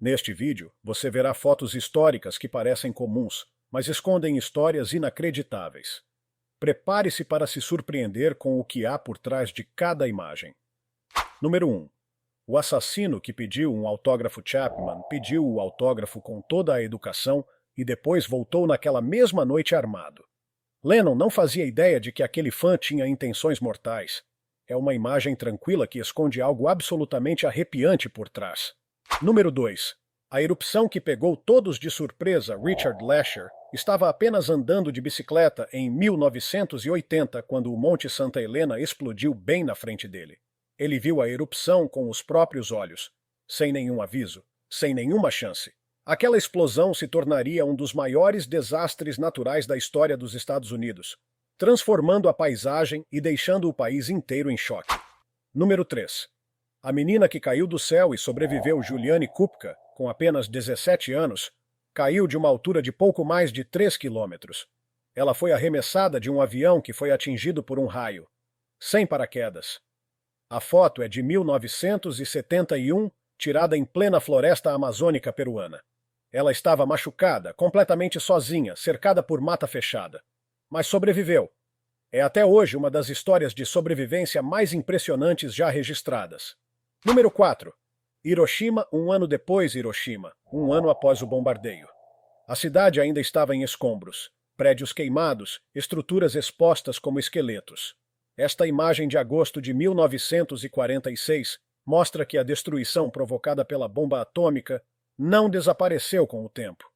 Neste vídeo, você verá fotos históricas que parecem comuns, mas escondem histórias inacreditáveis. Prepare-se para se surpreender com o que há por trás de cada imagem. Número 1. O assassino que pediu um autógrafo Chapman pediu o autógrafo com toda a educação e depois voltou naquela mesma noite armado. Lennon não fazia ideia de que aquele fã tinha intenções mortais. É uma imagem tranquila que esconde algo absolutamente arrepiante por trás. Número 2. A erupção que pegou todos de surpresa, Richard Lasher, estava apenas andando de bicicleta em 1980 quando o Monte Santa Helena explodiu bem na frente dele. Ele viu a erupção com os próprios olhos, sem nenhum aviso, sem nenhuma chance. Aquela explosão se tornaria um dos maiores desastres naturais da história dos Estados Unidos, transformando a paisagem e deixando o país inteiro em choque. Número 3. A menina que caiu do céu e sobreviveu, Juliane Kupka, com apenas 17 anos, caiu de uma altura de pouco mais de 3 quilômetros. Ela foi arremessada de um avião que foi atingido por um raio, sem paraquedas. A foto é de 1971, tirada em plena floresta amazônica peruana. Ela estava machucada, completamente sozinha, cercada por mata fechada. Mas sobreviveu. É até hoje uma das histórias de sobrevivência mais impressionantes já registradas. Número 4. Hiroshima, um ano depois Hiroshima, um ano após o bombardeio. A cidade ainda estava em escombros, prédios queimados, estruturas expostas como esqueletos. Esta imagem de agosto de 1946 mostra que a destruição provocada pela bomba atômica não desapareceu com o tempo.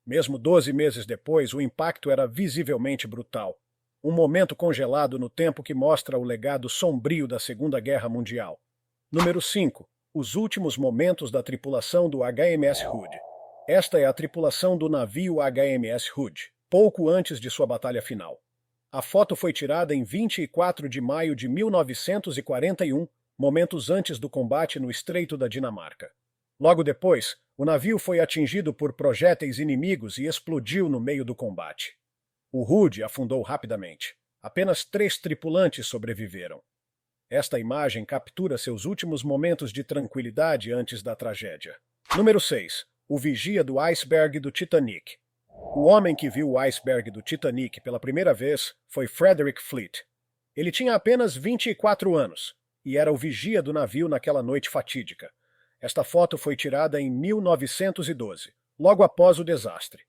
Mesmo 12 meses depois, o impacto era visivelmente brutal. Um momento congelado no tempo que mostra o legado sombrio da Segunda Guerra Mundial. Número 5. Os últimos momentos da tripulação do HMS Hood. Esta é a tripulação do navio HMS Hood, pouco antes de sua batalha final. A foto foi tirada em 24 de maio de 1941, momentos antes do combate no Estreito da Dinamarca. Logo depois, o navio foi atingido por projéteis inimigos e explodiu no meio do combate. O Hood afundou rapidamente. Apenas 3 tripulantes sobreviveram. Esta imagem captura seus últimos momentos de tranquilidade antes da tragédia. Número 6. O vigia do iceberg do Titanic. O homem que viu o iceberg do Titanic pela primeira vez foi Frederick Fleet. Ele tinha apenas 24 anos e era o vigia do navio naquela noite fatídica. Esta foto foi tirada em 1912, logo após o desastre.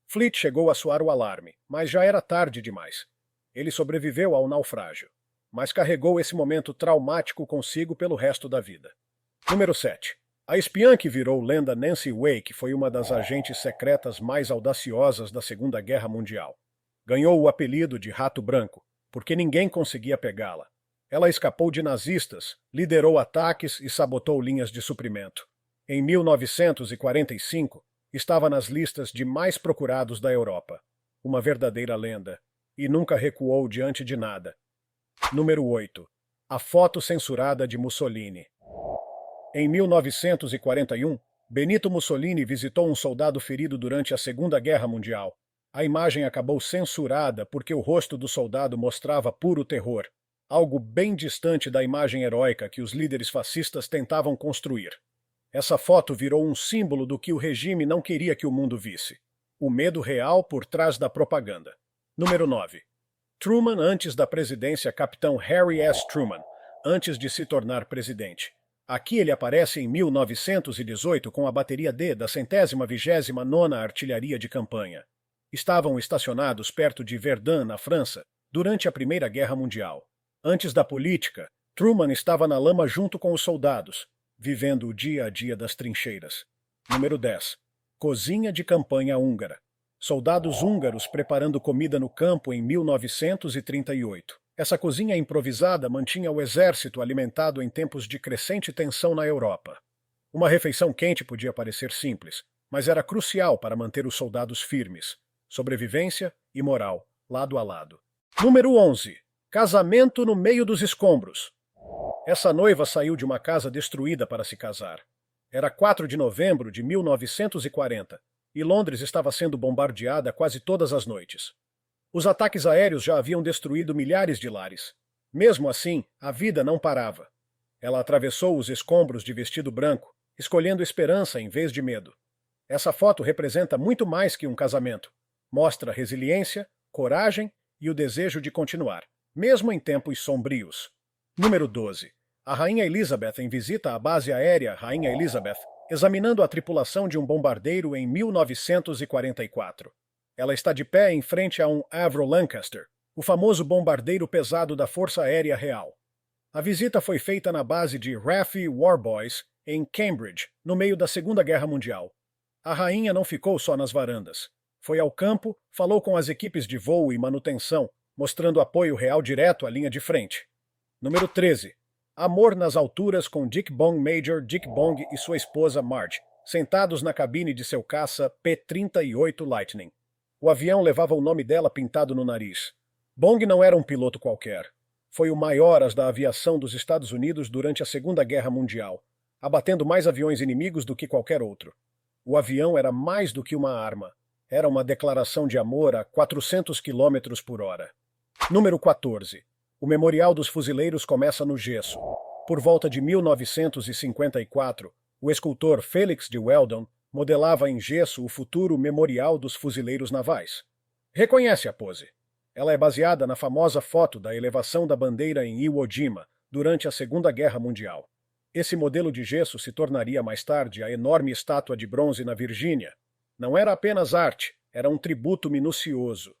Fleet chegou a soar o alarme, mas já era tarde demais. Ele sobreviveu ao naufrágio, mas carregou esse momento traumático consigo pelo resto da vida. Número 7. A espiã que virou lenda Nancy Wake foi uma das agentes secretas mais audaciosas da Segunda Guerra Mundial. Ganhou o apelido de Rato Branco, porque ninguém conseguia pegá-la. Ela escapou de nazistas, liderou ataques e sabotou linhas de suprimento. Em 1945, estava nas listas de mais procurados da Europa. Uma verdadeira lenda. E nunca recuou diante de nada. Número 8. A foto censurada de Mussolini. Em 1941, Benito Mussolini visitou um soldado ferido durante a Segunda Guerra Mundial. A imagem acabou censurada porque o rosto do soldado mostrava puro terror, algo bem distante da imagem heróica que os líderes fascistas tentavam construir. Essa foto virou um símbolo do que o regime não queria que o mundo visse. O medo real por trás da propaganda. Número 9. Truman antes da presidência, Capitão Harry S. Truman, antes de se tornar presidente. Aqui ele aparece em 1918 com a bateria D da 129ª Artilharia de Campanha. Estavam estacionados perto de Verdun, na França, durante a Primeira Guerra Mundial. Antes da política, Truman estava na lama junto com os soldados, vivendo o dia a dia das trincheiras. Número 10. Cozinha de campanha húngara. Soldados húngaros preparando comida no campo em 1938. Essa cozinha improvisada mantinha o exército alimentado em tempos de crescente tensão na Europa. Uma refeição quente podia parecer simples, mas era crucial para manter os soldados firmes. Sobrevivência e moral, lado a lado. Número 11. Casamento no meio dos escombros. Essa noiva saiu de uma casa destruída para se casar. Era 4 de novembro de 1940 e Londres estava sendo bombardeada quase todas as noites. Os ataques aéreos já haviam destruído milhares de lares. Mesmo assim, a vida não parava. Ela atravessou os escombros de vestido branco, escolhendo esperança em vez de medo. Essa foto representa muito mais que um casamento. Mostra resiliência, coragem e o desejo de continuar, mesmo em tempos sombrios. Número 12. A Rainha Elizabeth em visita à base aérea Rainha Elizabeth, examinando a tripulação de um bombardeiro em 1944. Ela está de pé em frente a um Avro Lancaster, o famoso bombardeiro pesado da Força Aérea Real. A visita foi feita na base de RAF Warboys, em Cambridge, no meio da Segunda Guerra Mundial. A rainha não ficou só nas varandas. Foi ao campo, falou com as equipes de voo e manutenção, mostrando apoio real direto à linha de frente. Número 13. Amor nas alturas com Dick Bong Major Dick Bong e sua esposa Marge, sentados na cabine de seu caça P-38 Lightning. O avião levava o nome dela pintado no nariz. Bong não era um piloto qualquer. Foi o maior as da aviação dos Estados Unidos durante a Segunda Guerra Mundial, abatendo mais aviões inimigos do que qualquer outro. O avião era mais do que uma arma. Era uma declaração de amor a 400 km por hora. Número 14. O Memorial dos Fuzileiros começa no gesso. Por volta de 1954, o escultor Félix de Weldon modelava em gesso o futuro Memorial dos Fuzileiros Navais. Reconhece a pose. Ela é baseada na famosa foto da elevação da bandeira em Iwo Jima, durante a Segunda Guerra Mundial. Esse modelo de gesso se tornaria mais tarde a enorme estátua de bronze na Virgínia. Não era apenas arte, era um tributo minucioso.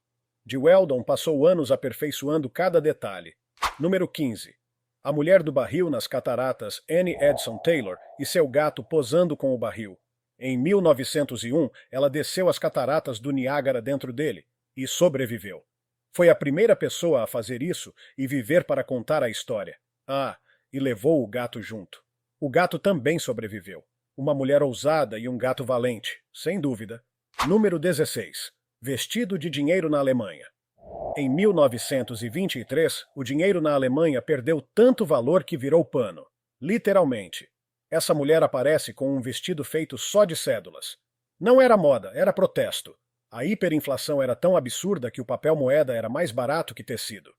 De Weldon passou anos aperfeiçoando cada detalhe. Número 15. A mulher do barril nas cataratas Annie Edson Taylor e seu gato posando com o barril. Em 1901, ela desceu as cataratas do Niágara dentro dele e sobreviveu. Foi a primeira pessoa a fazer isso e viver para contar a história. E levou o gato junto. O gato também sobreviveu. Uma mulher ousada e um gato valente, sem dúvida. Número 16. Vestido de dinheiro na Alemanha. Em 1923, o dinheiro na Alemanha perdeu tanto valor que virou pano. Literalmente. Essa mulher aparece com um vestido feito só de cédulas. Não era moda, era protesto. A hiperinflação era tão absurda que o papel moeda era mais barato que tecido.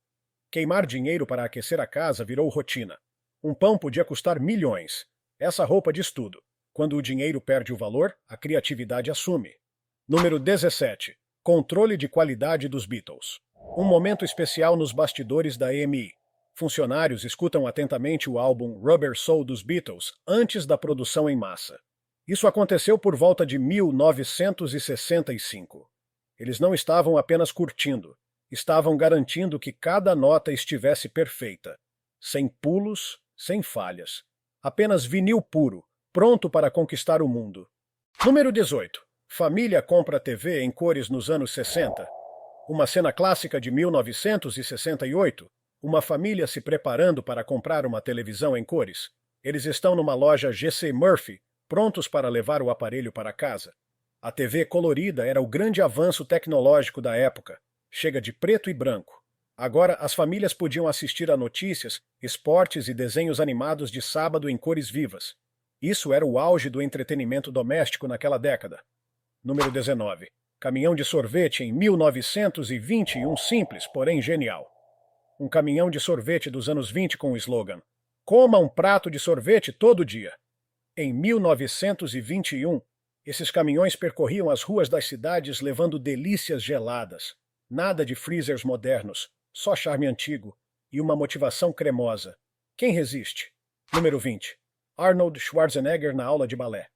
Queimar dinheiro para aquecer a casa virou rotina. Um pão podia custar milhões. Essa roupa diz tudo. Quando o dinheiro perde o valor, a criatividade assume. Número 17. Controle de qualidade dos Beatles. Um momento especial nos bastidores da EMI. Funcionários escutam atentamente o álbum Rubber Soul dos Beatles antes da produção em massa. Isso aconteceu por volta de 1965. Eles não estavam apenas curtindo, estavam garantindo que cada nota estivesse perfeita. Sem pulos, sem falhas. Apenas vinil puro, pronto para conquistar o mundo. Número 18. Família compra TV em cores nos anos 60. Uma cena clássica de 1968. Uma família se preparando para comprar uma televisão em cores. Eles estão numa loja G.C. Murphy, prontos para levar o aparelho para casa. A TV colorida era o grande avanço tecnológico da época. Chega de preto e branco. Agora as famílias podiam assistir a notícias, esportes e desenhos animados de sábado em cores vivas. Isso era o auge do entretenimento doméstico naquela década. Número 19. Caminhão de sorvete em 1921, simples, porém genial. Um caminhão de sorvete dos anos 20 com o slogan: "Coma um prato de sorvete todo dia". Em 1921, esses caminhões percorriam as ruas das cidades levando delícias geladas. Nada de freezers modernos, só charme antigo e uma motivação cremosa. Quem resiste? Número 20. Arnold Schwarzenegger na aula de balé.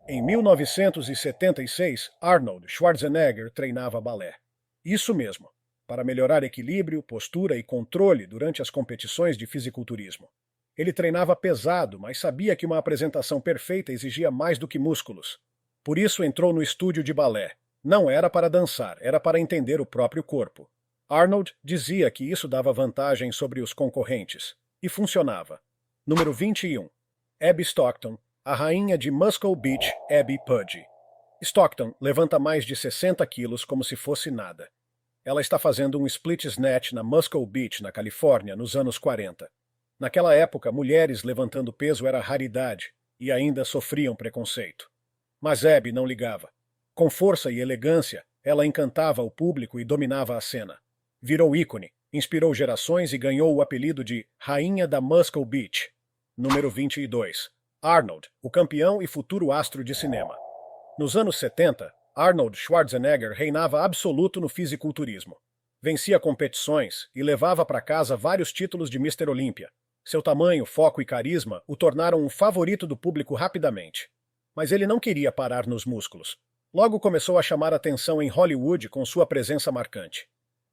Em 1976, Arnold Schwarzenegger treinava balé. Isso mesmo, para melhorar equilíbrio, postura e controle durante as competições de fisiculturismo. Ele treinava pesado, mas sabia que uma apresentação perfeita exigia mais do que músculos. Por isso entrou no estúdio de balé. Não era para dançar, era para entender o próprio corpo. Arnold dizia que isso dava vantagem sobre os concorrentes. E funcionava. Número 21. Abby Stockton, a rainha de Muscle Beach, Abby Pudgy. Stockton levanta mais de 60 quilos como se fosse nada. Ela está fazendo um split snatch na Muscle Beach, na Califórnia, nos anos 40. Naquela época, mulheres levantando peso era raridade e ainda sofriam preconceito. Mas Abby não ligava. Com força e elegância, ela encantava o público e dominava a cena. Virou ícone, inspirou gerações e ganhou o apelido de Rainha da Muscle Beach. Número 22. Arnold, o campeão e futuro astro de cinema. Nos anos 70, Arnold Schwarzenegger reinava absoluto no fisiculturismo. Vencia competições e levava para casa vários títulos de Mister Olímpia. Seu tamanho, foco e carisma o tornaram um favorito do público rapidamente. Mas ele não queria parar nos músculos. Logo começou a chamar atenção em Hollywood com sua presença marcante.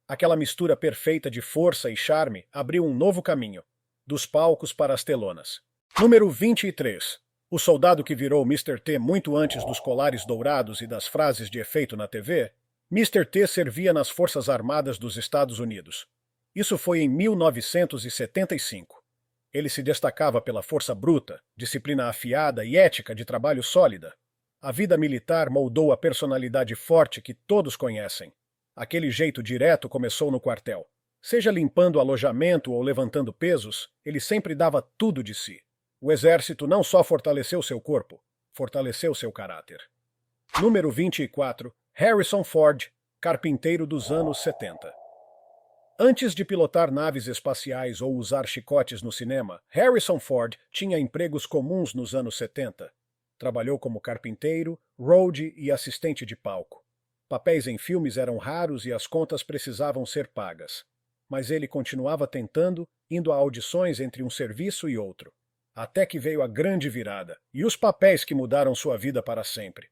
Aquela mistura perfeita de força e charme abriu um novo caminho, dos palcos para as telonas. Número 23. O soldado que virou Mr. T muito antes dos colares dourados e das frases de efeito na TV, Mr. T servia nas Forças Armadas dos Estados Unidos. Isso foi em 1975. Ele se destacava pela força bruta, disciplina afiada e ética de trabalho sólida. A vida militar moldou a personalidade forte que todos conhecem. Aquele jeito direto começou no quartel. Seja limpando alojamento ou levantando pesos, ele sempre dava tudo de si. O exército não só fortaleceu seu corpo, fortaleceu seu caráter. Número 24. Harrison Ford, carpinteiro dos anos 70. Antes de pilotar naves espaciais ou usar chicotes no cinema, Harrison Ford tinha empregos comuns nos anos 70. Trabalhou como carpinteiro, roadie e assistente de palco. Papéis em filmes eram raros e as contas precisavam ser pagas. Mas ele continuava tentando, indo a audições entre um serviço e outro. Até que veio a grande virada, e os papéis que mudaram sua vida para sempre.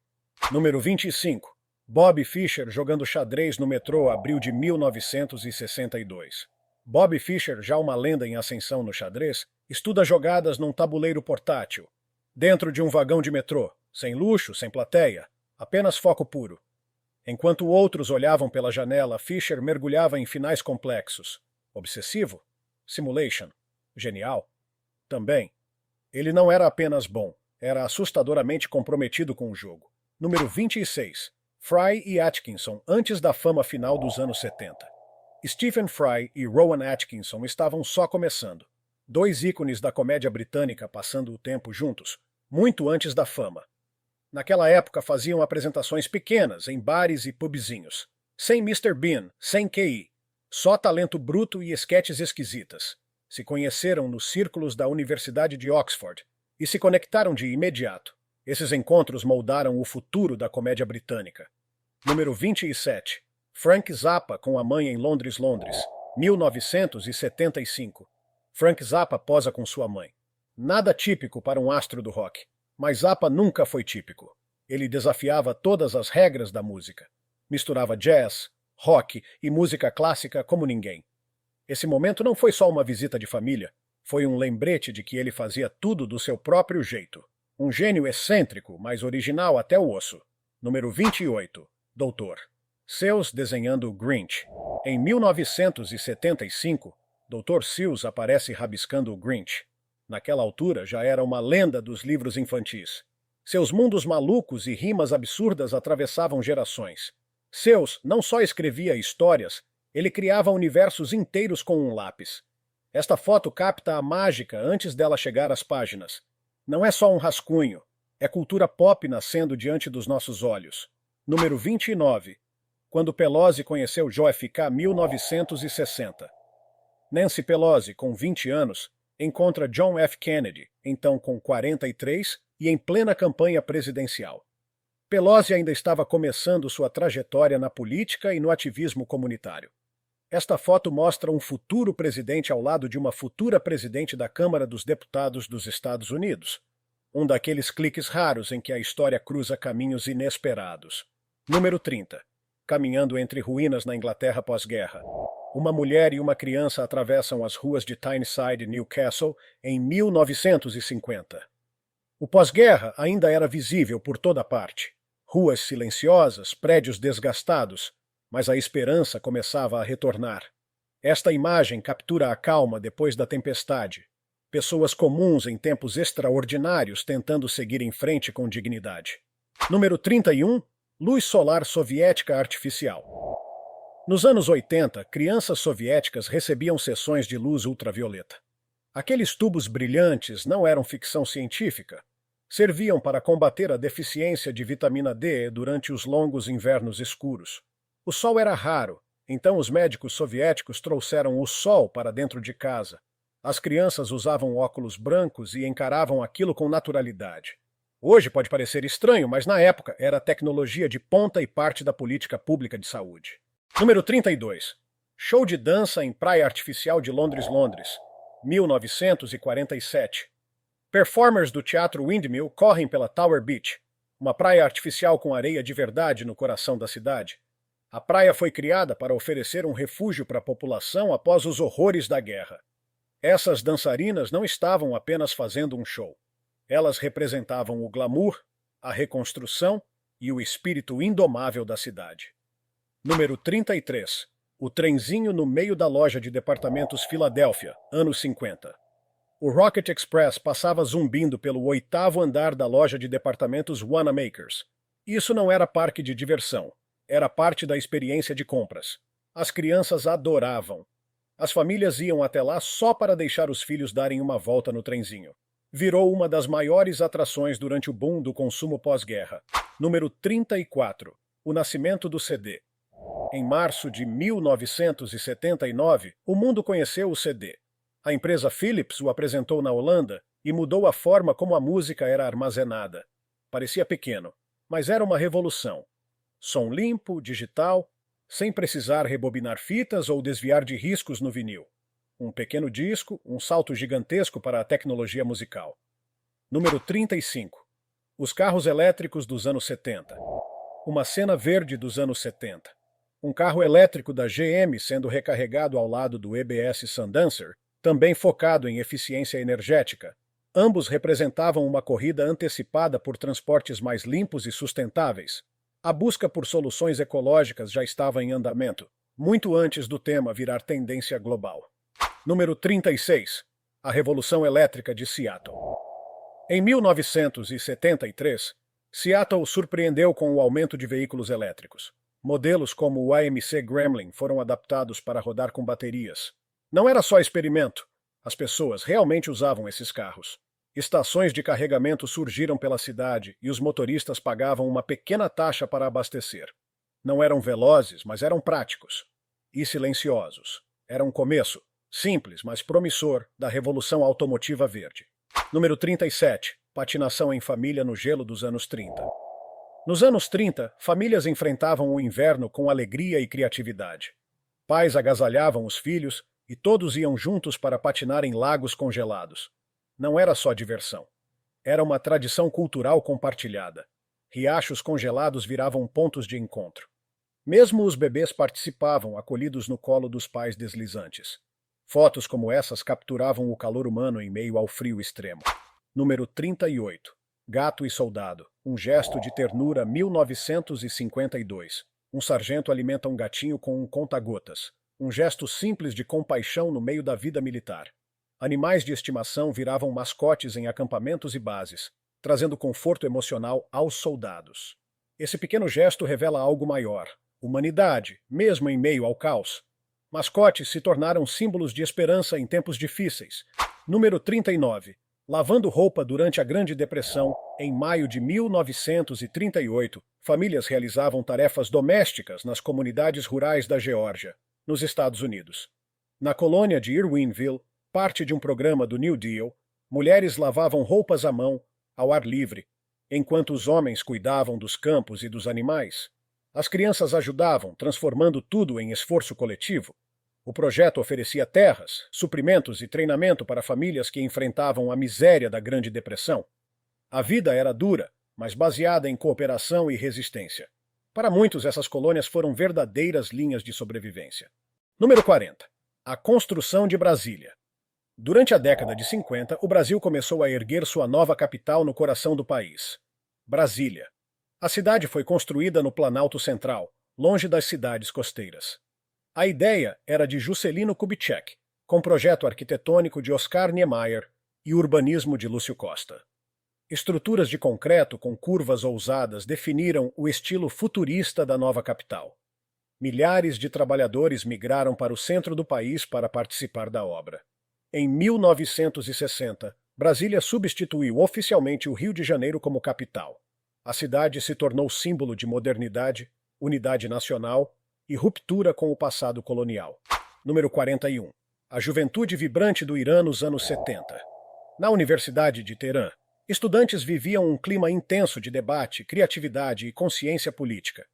Número 25. Bob Fischer jogando xadrez no metrô abril de 1962. Bob Fischer, já uma lenda em ascensão no xadrez, estuda jogadas num tabuleiro portátil, dentro de um vagão de metrô, sem luxo, sem plateia, apenas foco puro. Enquanto outros olhavam pela janela, Fischer mergulhava em finais complexos. Obsessivo? Simulation? Genial? Também. Ele não era apenas bom, era assustadoramente comprometido com o jogo. Número 26. Fry e Atkinson, antes da fama final dos anos 70. Stephen Fry e Rowan Atkinson estavam só começando. Dois ícones da comédia britânica passando o tempo juntos, muito antes da fama. Naquela época faziam apresentações pequenas, em bares e pubzinhos. Sem Mr. Bean, sem QI. Só talento bruto e esquetes esquisitas. Se conheceram nos círculos da Universidade de Oxford e se conectaram de imediato. Esses encontros moldaram o futuro da comédia britânica. Número 27. Frank Zappa com a mãe em Londres, 1975. Frank Zappa posa com sua mãe. Nada típico para um astro do rock. Mas Zappa nunca foi típico. Ele desafiava todas as regras da música. Misturava jazz, rock e música clássica como ninguém. Esse momento não foi só uma visita de família, foi um lembrete de que ele fazia tudo do seu próprio jeito. Um gênio excêntrico, mas original até o osso. Número 28. Doutor. Seuss desenhando Grinch. Em 1975, Dr. Seuss aparece rabiscando o Grinch. Naquela altura já era uma lenda dos livros infantis. Seus mundos malucos e rimas absurdas atravessavam gerações. Seuss não só escrevia histórias, ele criava universos inteiros com um lápis. Esta foto capta a mágica antes dela chegar às páginas. Não é só um rascunho, é cultura pop nascendo diante dos nossos olhos. Número 29. Quando Pelosi conheceu JFK 1960. Nancy Pelosi, com 20 anos, encontra John F. Kennedy, então com 43 e em plena campanha presidencial. Pelosi ainda estava começando sua trajetória na política e no ativismo comunitário. Esta foto mostra um futuro presidente ao lado de uma futura presidente da Câmara dos Deputados dos Estados Unidos. Um daqueles cliques raros em que a história cruza caminhos inesperados. Número 30. Caminhando entre ruínas na Inglaterra pós-guerra. Uma mulher e uma criança atravessam as ruas de Tyneside, Newcastle, em 1950. O pós-guerra ainda era visível por toda parte. Ruas silenciosas, prédios desgastados, mas a esperança começava a retornar. Esta imagem captura a calma depois da tempestade. Pessoas comuns em tempos extraordinários tentando seguir em frente com dignidade. Número 31. Luz solar soviética artificial. Nos anos 80, crianças soviéticas recebiam sessões de luz ultravioleta. Aqueles tubos brilhantes não eram ficção científica. Serviam para combater a deficiência de vitamina D durante os longos invernos escuros. O sol era raro, então os médicos soviéticos trouxeram o sol para dentro de casa. As crianças usavam óculos brancos e encaravam aquilo com naturalidade. Hoje pode parecer estranho, mas na época era tecnologia de ponta e parte da política pública de saúde. Número 32. Show de dança em Praia Artificial de Londres, 1947. Performers do Teatro Windmill correm pela Tower Beach, uma praia artificial com areia de verdade no coração da cidade. A praia foi criada para oferecer um refúgio para a população após os horrores da guerra. Essas dançarinas não estavam apenas fazendo um show. Elas representavam o glamour, a reconstrução e o espírito indomável da cidade. Número 33. O trenzinho no meio da loja de departamentos Filadélfia, anos 50. O Rocket Express passava zumbindo pelo 8º andar da loja de departamentos Wanamakers. Isso não era parque de diversão. Era parte da experiência de compras. As crianças adoravam. As famílias iam até lá só para deixar os filhos darem uma volta no trenzinho. Virou uma das maiores atrações durante o boom do consumo pós-guerra. Número 34. O nascimento do CD. Em março de 1979, o mundo conheceu o CD. A empresa Philips o apresentou na Holanda e mudou a forma como a música era armazenada. Parecia pequeno, mas era uma revolução. Som limpo, digital, sem precisar rebobinar fitas ou desviar de riscos no vinil. Um pequeno disco, um salto gigantesco para a tecnologia musical. Número 35. Os carros elétricos dos anos 70. Uma cena verde dos anos 70. Um carro elétrico da GM sendo recarregado ao lado do EBS Sundancer, também focado em eficiência energética. Ambos representavam uma corrida antecipada por transportes mais limpos e sustentáveis. A busca por soluções ecológicas já estava em andamento, muito antes do tema virar tendência global. Número 36. A Revolução Elétrica de Seattle. Em 1973, Seattle surpreendeu com o aumento de veículos elétricos. Modelos como o AMC Gremlin foram adaptados para rodar com baterias. Não era só experimento. As pessoas realmente usavam esses carros. Estações de carregamento surgiram pela cidade e os motoristas pagavam uma pequena taxa para abastecer. Não eram velozes, mas eram práticos. E silenciosos. Era um começo, simples, mas promissor, da Revolução Automotiva Verde. Número 37. Patinação em família no gelo dos anos 30. Nos anos 30, famílias enfrentavam o inverno com alegria e criatividade. Pais agasalhavam os filhos e todos iam juntos para patinar em lagos congelados. Não era só diversão. Era uma tradição cultural compartilhada. Riachos congelados viravam pontos de encontro. Mesmo os bebês participavam, acolhidos no colo dos pais deslizantes. Fotos como essas capturavam o calor humano em meio ao frio extremo. Número 38. Gato e Soldado. Um gesto de ternura 1952. Um sargento alimenta um gatinho com um conta-gotas. Um gesto simples de compaixão no meio da vida militar. Animais de estimação viravam mascotes em acampamentos e bases, trazendo conforto emocional aos soldados. Esse pequeno gesto revela algo maior. Humanidade, mesmo em meio ao caos. Mascotes se tornaram símbolos de esperança em tempos difíceis. Número 39. Lavando roupa durante a Grande Depressão, em maio de 1938, famílias realizavam tarefas domésticas nas comunidades rurais da Geórgia, nos Estados Unidos. Na colônia de Irwinville, parte de um programa do New Deal, mulheres lavavam roupas à mão, ao ar livre, enquanto os homens cuidavam dos campos e dos animais. As crianças ajudavam, transformando tudo em esforço coletivo. O projeto oferecia terras, suprimentos e treinamento para famílias que enfrentavam a miséria da Grande Depressão. A vida era dura, mas baseada em cooperação e resistência. Para muitos, essas colônias foram verdadeiras linhas de sobrevivência. Número 40. A construção de Brasília. Durante a década de 50, o Brasil começou a erguer sua nova capital no coração do país, Brasília. A cidade foi construída no Planalto Central, longe das cidades costeiras. A ideia era de Juscelino Kubitschek, com projeto arquitetônico de Oscar Niemeyer e urbanismo de Lúcio Costa. Estruturas de concreto com curvas ousadas definiram o estilo futurista da nova capital. Milhares de trabalhadores migraram para o centro do país para participar da obra. Em 1960, Brasília substituiu oficialmente o Rio de Janeiro como capital. A cidade se tornou símbolo de modernidade, unidade nacional e ruptura com o passado colonial. Número 41. A juventude vibrante do Irã nos anos 70. Na Universidade de Teherã, estudantes viviam um clima intenso de debate, criatividade e consciência política.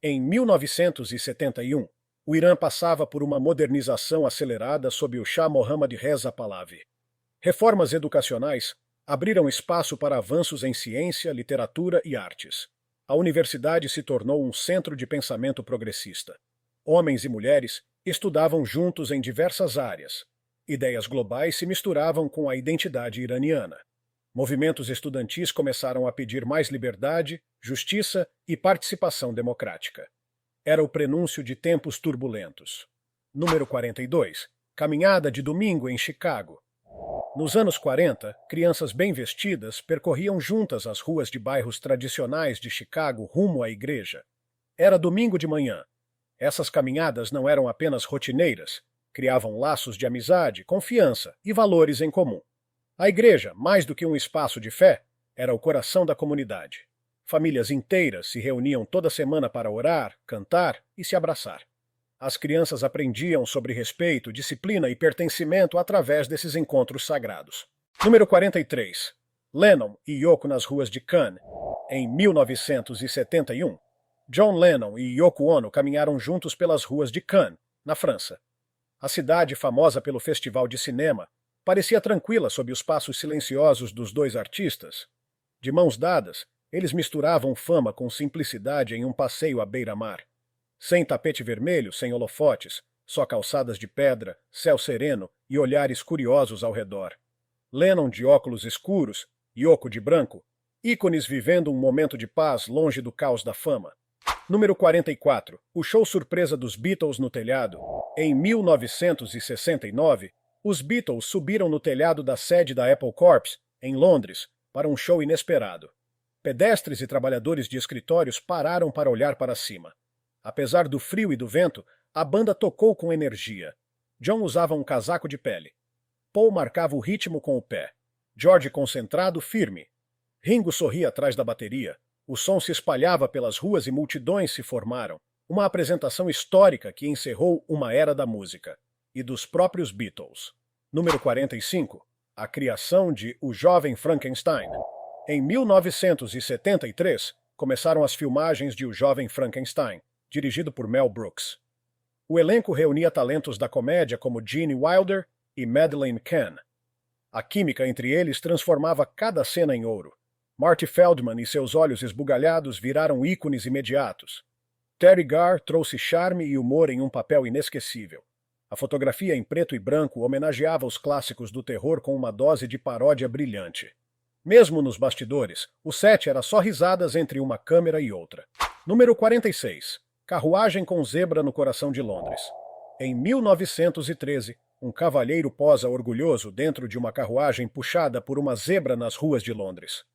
Em 1971, o Irã passava por uma modernização acelerada sob o Shah Mohammad Reza Pahlavi. Reformas educacionais abriram espaço para avanços em ciência, literatura e artes. A universidade se tornou um centro de pensamento progressista. Homens e mulheres estudavam juntos em diversas áreas. Ideias globais se misturavam com a identidade iraniana. Movimentos estudantis começaram a pedir mais liberdade, justiça e participação democrática. Era o prenúncio de tempos turbulentos. Número 42. Caminhada de domingo em Chicago. Nos anos 40, crianças bem vestidas percorriam juntas as ruas de bairros tradicionais de Chicago rumo à igreja. Era domingo de manhã. Essas caminhadas não eram apenas rotineiras, criavam laços de amizade, confiança e valores em comum. A igreja, mais do que um espaço de fé, era o coração da comunidade. Famílias inteiras se reuniam toda semana para orar, cantar e se abraçar. As crianças aprendiam sobre respeito, disciplina e pertencimento através desses encontros sagrados. Número 43. Lennon e Yoko nas ruas de Cannes. Em 1971, John Lennon e Yoko Ono caminharam juntos pelas ruas de Cannes, na França. A cidade, famosa pelo festival de cinema, parecia tranquila sob os passos silenciosos dos dois artistas. De mãos dadas, eles misturavam fama com simplicidade em um passeio à beira-mar. Sem tapete vermelho, sem holofotes, só calçadas de pedra, céu sereno e olhares curiosos ao redor. Lennon de óculos escuros, Yoko de branco, ícones vivendo um momento de paz longe do caos da fama. Número 44. O show surpresa dos Beatles no telhado. Em 1969, os Beatles subiram no telhado da sede da Apple Corps, em Londres, para um show inesperado. Pedestres e trabalhadores de escritórios pararam para olhar para cima. Apesar do frio e do vento, a banda tocou com energia. John usava um casaco de pele. Paul marcava o ritmo com o pé. George concentrado, firme. Ringo sorria atrás da bateria. O som se espalhava pelas ruas e multidões se formaram. Uma apresentação histórica que encerrou uma era da música. E dos próprios Beatles. Número 45. A criação de O Jovem Frankenstein. Em 1973, começaram as filmagens de O Jovem Frankenstein, dirigido por Mel Brooks. O elenco reunia talentos da comédia como Gene Wilder e Madeleine Kahn. A química entre eles transformava cada cena em ouro. Marty Feldman e seus olhos esbugalhados viraram ícones imediatos. Terry Garr trouxe charme e humor em um papel inesquecível. A fotografia em preto e branco homenageava os clássicos do terror com uma dose de paródia brilhante. Mesmo nos bastidores, o set era só risadas entre uma câmera e outra. Número 46. Carruagem com zebra no coração de Londres. Em 1913, um cavalheiro posa orgulhoso dentro de uma carruagem puxada por uma zebra nas ruas de Londres.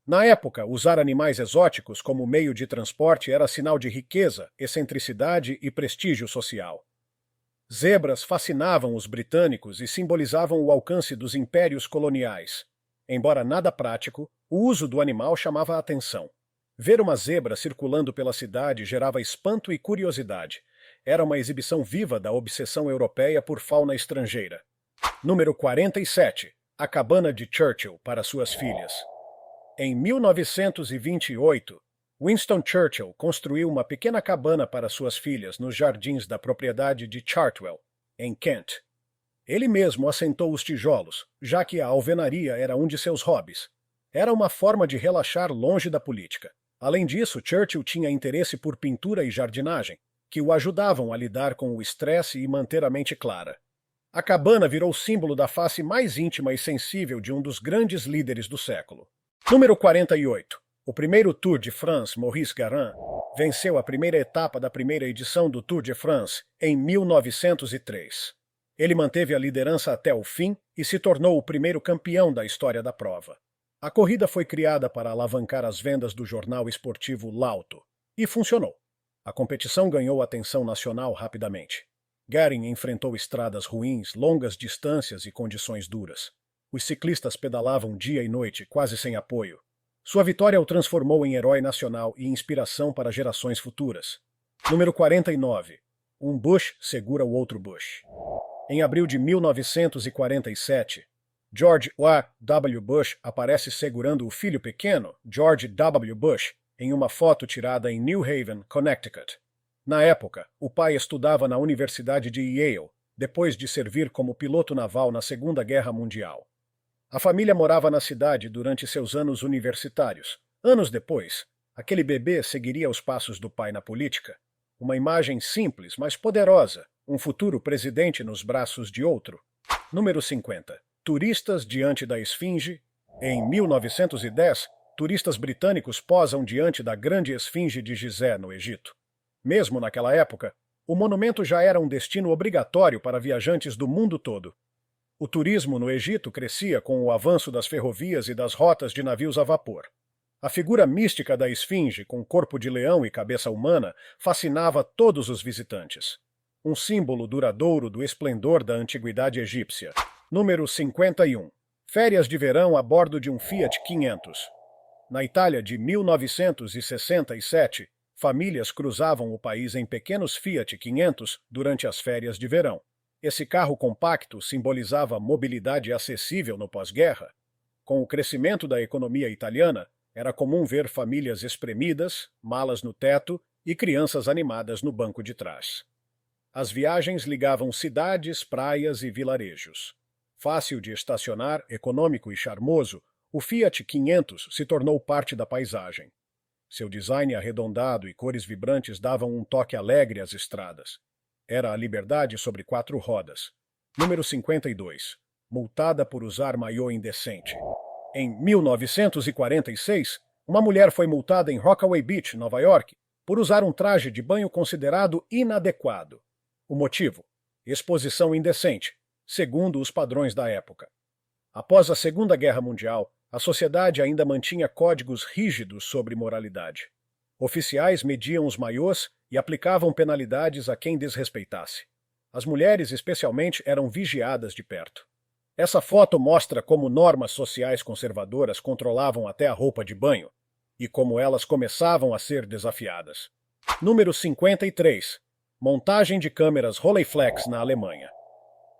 Na época, usar animais exóticos como meio de transporte era sinal de riqueza, excentricidade e prestígio social. Zebras fascinavam os britânicos e simbolizavam o alcance dos impérios coloniais. Embora nada prático, o uso do animal chamava a atenção. Ver uma zebra circulando pela cidade gerava espanto e curiosidade. Era uma exibição viva da obsessão europeia por fauna estrangeira. Número 47. A cabana de Churchill para suas filhas. Em 1928, Winston Churchill construiu uma pequena cabana para suas filhas nos jardins da propriedade de Chartwell, em Kent. Ele mesmo assentou os tijolos, já que a alvenaria era um de seus hobbies. Era uma forma de relaxar longe da política. Além disso, Churchill tinha interesse por pintura e jardinagem, que o ajudavam a lidar com o estresse e manter a mente clara. A cabana virou símbolo da face mais íntima e sensível de um dos grandes líderes do século. Número 48. O primeiro Tour de France, Maurice Garin, venceu a primeira etapa da primeira edição do Tour de France em 1903. Ele manteve a liderança até o fim e se tornou o primeiro campeão da história da prova. A corrida foi criada para alavancar as vendas do jornal esportivo L'Auto, e funcionou. A competição ganhou atenção nacional rapidamente. Garin enfrentou estradas ruins, longas distâncias e condições duras. Os ciclistas pedalavam dia e noite, quase sem apoio. Sua vitória o transformou em herói nacional e inspiração para gerações futuras. Número 49. Um Bush segura o outro Bush. Em abril de 1947, George W. Bush aparece segurando o filho pequeno, George W. Bush, em uma foto tirada em New Haven, Connecticut. Na época, o pai estudava na Universidade de Yale, depois de servir como piloto naval na Segunda Guerra Mundial. A família morava na cidade durante seus anos universitários. Anos depois, aquele bebê seguiria os passos do pai na política. Uma imagem simples, mas poderosa, um futuro presidente nos braços de outro. Número 50. Turistas diante da Esfinge. Em 1910, turistas britânicos posam diante da grande Esfinge de Gizé, no Egito. Mesmo naquela época, o monumento já era um destino obrigatório para viajantes do mundo todo. O turismo no Egito crescia com o avanço das ferrovias e das rotas de navios a vapor. A figura mística da Esfinge, com corpo de leão e cabeça humana, fascinava todos os visitantes. Um símbolo duradouro do esplendor da antiguidade egípcia. Número 51. Férias de verão a bordo de um Fiat 500. Na Itália de 1967, famílias cruzavam o país em pequenos Fiat 500 durante as férias de verão. Esse carro compacto simbolizava mobilidade acessível no pós-guerra. Com o crescimento da economia italiana, era comum ver famílias espremidas, malas no teto e crianças animadas no banco de trás. As viagens ligavam cidades, praias e vilarejos. Fácil de estacionar, econômico e charmoso, o Fiat 500 se tornou parte da paisagem. Seu design arredondado e cores vibrantes davam um toque alegre às estradas. Era a liberdade sobre 4 rodas. Número 52. Multada por usar maiô indecente. Em 1946, uma mulher foi multada em Rockaway Beach, Nova York, por usar um traje de banho considerado inadequado. O motivo? Exposição indecente, segundo os padrões da época. Após a Segunda Guerra Mundial, a sociedade ainda mantinha códigos rígidos sobre moralidade. Oficiais mediam os maiôs e aplicavam penalidades a quem desrespeitasse. As mulheres, especialmente, eram vigiadas de perto. Essa foto mostra como normas sociais conservadoras controlavam até a roupa de banho e como elas começavam a ser desafiadas. Número 53. Montagem de câmeras Rolleiflex na Alemanha.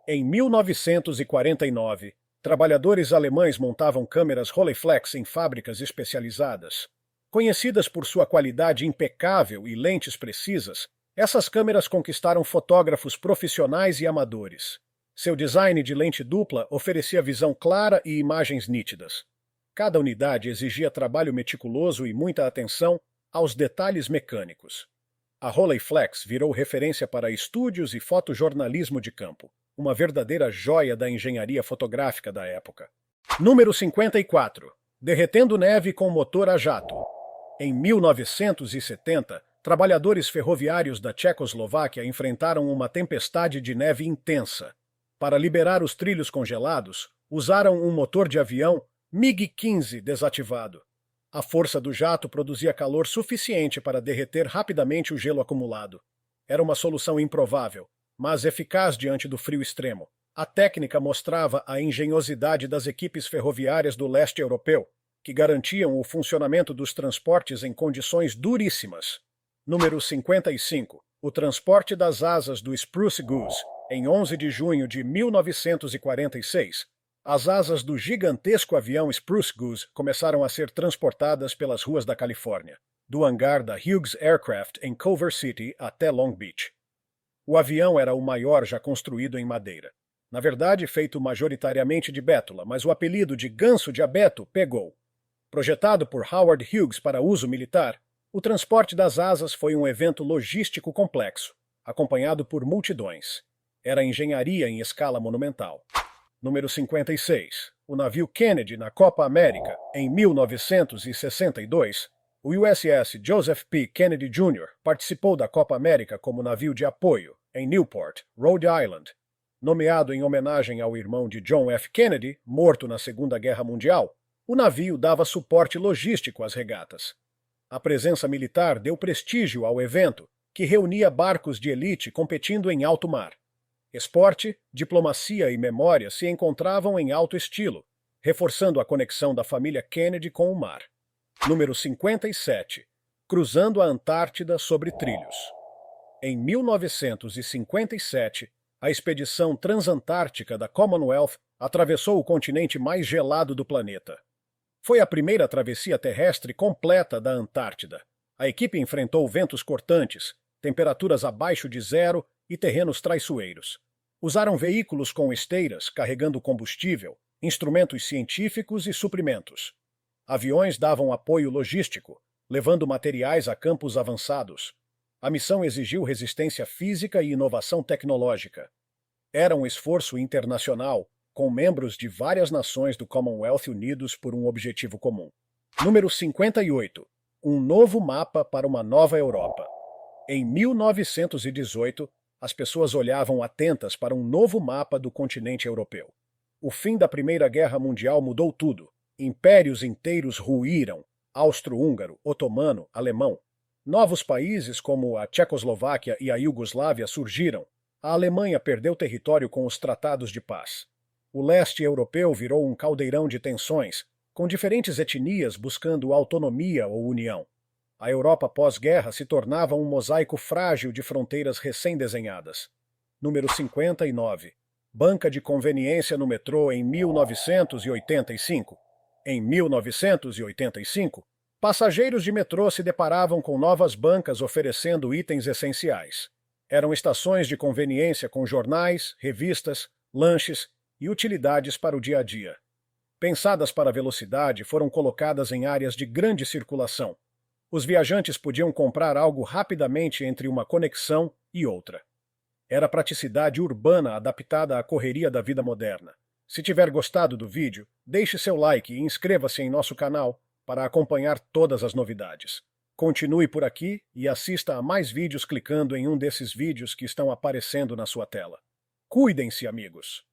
Em 1949, trabalhadores alemães montavam câmeras Rolleiflex em fábricas especializadas. Conhecidas por sua qualidade impecável e lentes precisas, essas câmeras conquistaram fotógrafos profissionais e amadores. Seu design de lente dupla oferecia visão clara e imagens nítidas. Cada unidade exigia trabalho meticuloso e muita atenção aos detalhes mecânicos. A Rolleiflex virou referência para estúdios e fotojornalismo de campo, uma verdadeira joia da engenharia fotográfica da época. Número 54. Derretendo neve com motor a jato. Em 1970, trabalhadores ferroviários da Tchecoslováquia enfrentaram uma tempestade de neve intensa. Para liberar os trilhos congelados, usaram um motor de avião MiG-15 desativado. A força do jato produzia calor suficiente para derreter rapidamente o gelo acumulado. Era uma solução improvável, mas eficaz diante do frio extremo. A técnica mostrava a engenhosidade das equipes ferroviárias do leste europeu, que garantiam o funcionamento dos transportes em condições duríssimas. Número 55. O transporte das asas do Spruce Goose. Em 11 de junho de 1946, as asas do gigantesco avião Spruce Goose começaram a ser transportadas pelas ruas da Califórnia, do hangar da Hughes Aircraft em Culver City até Long Beach. O avião era o maior já construído em madeira. Na verdade, feito majoritariamente de bétula, mas o apelido de Ganso de Abeto pegou. Projetado por Howard Hughes para uso militar, o transporte das asas foi um evento logístico complexo, acompanhado por multidões. Era engenharia em escala monumental. Número 56. O navio Kennedy na Copa América. Em 1962, o USS Joseph P. Kennedy Jr. participou da Copa América como navio de apoio, em Newport, Rhode Island. Nomeado em homenagem ao irmão de John F. Kennedy, morto na Segunda Guerra Mundial, o navio dava suporte logístico às regatas. A presença militar deu prestígio ao evento, que reunia barcos de elite competindo em alto mar. Esporte, diplomacia e memória se encontravam em alto estilo, reforçando a conexão da família Kennedy com o mar. Número 57. Cruzando a Antártida sobre trilhos. Em 1957, A expedição transantártica da Commonwealth atravessou o continente mais gelado do planeta. Foi a primeira travessia terrestre completa da Antártida. A equipe enfrentou ventos cortantes, temperaturas abaixo de zero e terrenos traiçoeiros. Usaram veículos com esteiras carregando combustível, instrumentos científicos e suprimentos. Aviões davam apoio logístico, levando materiais a campos avançados. A missão exigiu resistência física e inovação tecnológica. Era um esforço internacional, com membros de várias nações do Commonwealth unidos por um objetivo comum. Número 58. Um novo mapa para uma nova Europa. Em 1918, as pessoas olhavam atentas para um novo mapa do continente europeu. O fim da Primeira Guerra Mundial mudou tudo. Impérios inteiros ruíram, austro-húngaro, otomano, alemão. Novos países como a Tchecoslováquia e a Iugoslávia surgiram. A Alemanha perdeu território com os tratados de paz. O leste europeu virou um caldeirão de tensões, com diferentes etnias buscando autonomia ou união. A Europa pós-guerra se tornava um mosaico frágil de fronteiras recém-desenhadas. Número 59. Banca de conveniência no metrô em 1985. Em 1985, passageiros de metrô se deparavam com novas bancas oferecendo itens essenciais. Eram estações de conveniência com jornais, revistas, lanches e utilidades para o dia a dia. Pensadas para a velocidade, foram colocadas em áreas de grande circulação. Os viajantes podiam comprar algo rapidamente entre uma conexão e outra. Era praticidade urbana adaptada à correria da vida moderna. Se tiver gostado do vídeo, deixe seu like e inscreva-se em nosso canal para acompanhar todas as novidades. Continue por aqui e assista a mais vídeos clicando em um desses vídeos que estão aparecendo na sua tela. Cuidem-se, amigos!